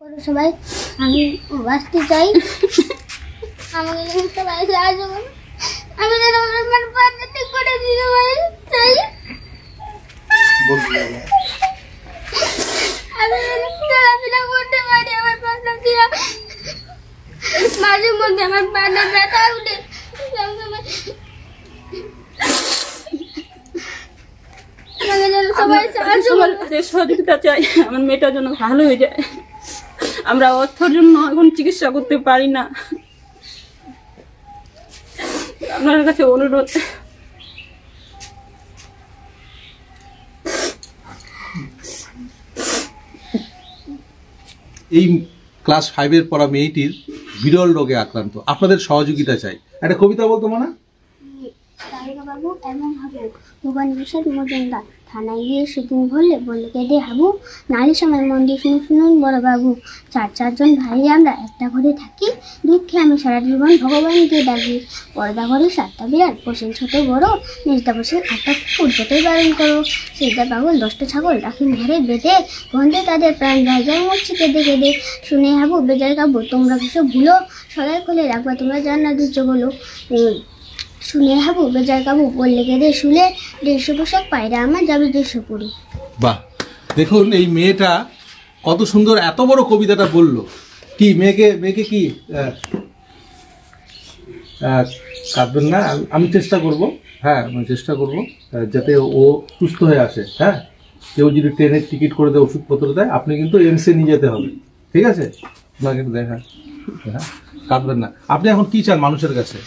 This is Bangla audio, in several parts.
সবাই আমি বাঁচতে চাই, আমাকে সবাই সাহায্য করুন, আমি যেন আমার পাটা ঠিক করে দিতে পারি চাই, আমি যেন চলাফেরা করতে পারি। আমার পাটা দিয়ে মাঝে মধ্যে আমার পাটা ব্যথা উঠে, সহযোগিতা চাই, আমার মেয়েটার জন্য ভালো হয়ে যায়। আমরা অর্থের জন্য এখন চিকিৎসা করতে পারি না, আপনার কাছে অনুরোধ। এই ক্লাস 5 এর পড়া মেয়েটির বিরল রোগে আক্রান্ত, আপনাদের সহযোগিতা চাই। একটা কবিতা বলতো না? বাবু এমন হবে ভুবন বিশাল মজুমদার, থানায় গিয়ে সেদিন বললে বলে কেঁদে হাবু, নারী সময় মন দিয়ে শুনুন বড় বাবু, চারজন ভাই আমরা একটা ঘরে থাকি, দুঃখে আমি সারা জীবন ভগবানকে ডাকি, পর্দা ঘরে 7টা বিড়াল, পোষেন ছোট বড়, নিজটা পোষেন 8টা কুকুর, যতই বারণ করো, সেটা পাগল 10টা ছাগল রাখি ঘরে বেঁধে, গন্ধে তাদের প্রাণ ভাইজার মরছি কেঁদে কেঁদে, শুনে হাবু বেজার কাবু তোমরা কিছু ভুলো, সদাই খোলে রাখবা তোমরা জান্নাত দুচ্চ হলো, শুনে হাবু বেজার কাবু বললে কেঁদে শুলে, 150 পোশাক পায়রা আমার যাবে 150 পুরী। বাহ, দেখুন এই মেয়েটা কত সুন্দর এত বড় কবিতাটা বললো। কি মেয়েকে কি কাঁদবেন না, আমি চেষ্টা করব, হ্যাঁ আমি চেষ্টা করব যাতে ও সুস্থ হয়ে আসে। হ্যাঁ, কেউ যদি ট্রেনের টিকিট করে দেয়, ওষুধপত্র দেয়, আপনি কিন্তু এমসে নিয়ে যেতে হবে, ঠিক আছে? আপনাকে দেখা, হ্যাঁ কাঁদবেন না। আপনি এখন কি চান মানুষের কাছে,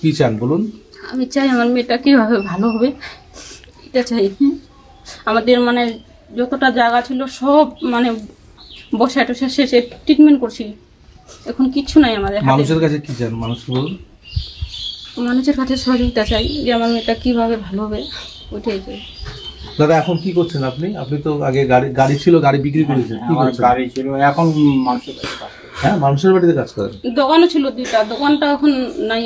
কি চান বলুন? আমি চাই আমার মেয়েটা কিভাবে ভালো হবে, এটা চাই। আমাদের মানে যতটা জায়গা ছিল সব মানে বসে টসে শেষে ট্রিটমেন্ট করছি, এখন কিচ্ছু নাই আমাদের। মানুষের কাছে কি চান, মানুষকে বলুন? মানুষের কাছে সহযোগিতা চাই যে আমার মেয়েটা কিভাবে ভালো হবে, ওইটাই চাই। দাদা এখন কি করছেন আপনি? আপনি তো আগে গাড়ি ছিল, গাড়ি বিক্রি করেছেন, কি করছেন? গাড়ি ছিল, এখন মানুষের বাড়িতে কাজ করেন। হ্যাঁ, মানুষের বাড়িতে কাজ করেন। দোকানও ছিল 2টা, দোকানটা এখন নাই।